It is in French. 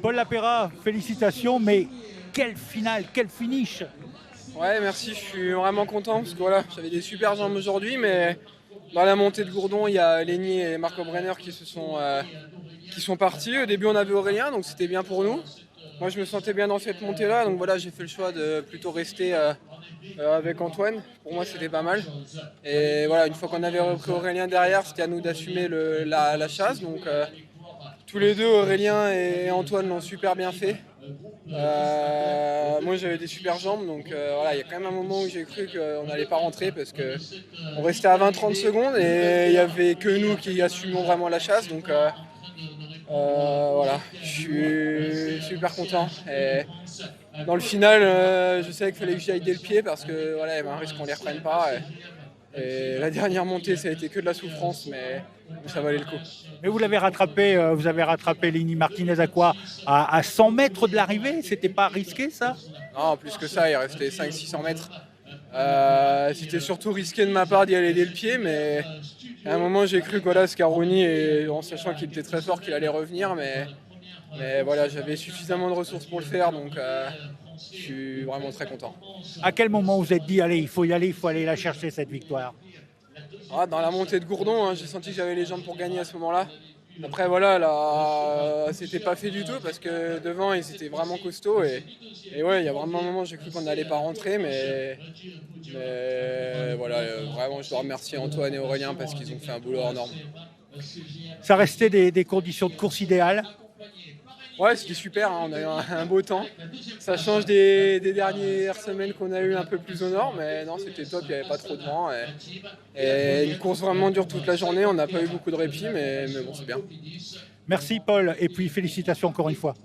Paul Lapéra, félicitations, mais quelle finale, quel finish! Ouais, merci, je suis vraiment content parce que voilà, j'avais des super jambes aujourd'hui, mais dans la montée de Gourdon, il y a Lenny et Marco Brenner qui sont partis. Au début, on avait Aurélien, donc c'était bien pour nous. Moi, je me sentais bien dans cette montée-là, donc voilà, j'ai fait le choix de plutôt rester avec Antoine. Pour moi, c'était pas mal. Et voilà, une fois qu'on avait repris Aurélien derrière, c'était à nous d'assumer la chasse. Donc tous les deux, Aurélien et Antoine, l'ont super bien fait. Moi j'avais des super jambes, donc voilà, il y a quand même un moment où j'ai cru qu'on n'allait pas rentrer parce qu'on restait à 20-30 secondes et il n'y avait que nous qui assumions vraiment la chasse. Donc voilà, je suis super content. Et dans le final, je savais qu'il fallait que j'y aille dès le pied parce que voilà, il y avait un risque qu'on ne les reprenne pas. Et la dernière montée, ça a été que de la souffrance, mais ça valait le coup. Mais vous avez rattrapé Lenny Martinez à quoi? À 100 mètres de l'arrivée? C'était pas risqué ça? Non, plus que ça, il restait 500-600 mètres. C'était surtout risqué de ma part d'y aller dès le pied, mais à un moment j'ai cru que voilà, Scaroni, et en sachant qu'il était très fort, qu'il allait revenir, mais voilà, j'avais suffisamment de ressources pour le faire, donc je suis vraiment très content. À quel moment vous êtes dit, allez, il faut y aller, il faut aller la chercher cette victoire? Dans la montée de Gourdon, hein, j'ai senti que j'avais les jambes pour gagner à ce moment-là. Après voilà, là, c'était pas fait du tout parce que devant ils étaient vraiment costauds et ouais, il y a vraiment un moment j'ai cru qu'on n'allait pas rentrer, mais voilà, vraiment je dois remercier Antoine et Aurélien parce qu'ils ont fait un boulot hors norme. Ça restait des conditions de course idéales. Ouais, c'était super, hein, on a eu un beau temps. Ça change des dernières semaines qu'on a eu un peu plus au nord, mais non, c'était top, il n'y avait pas trop de vent. Et une course vraiment dure toute la journée, on n'a pas eu beaucoup de répit, mais bon, c'est bien. Merci Paul, et puis félicitations encore une fois.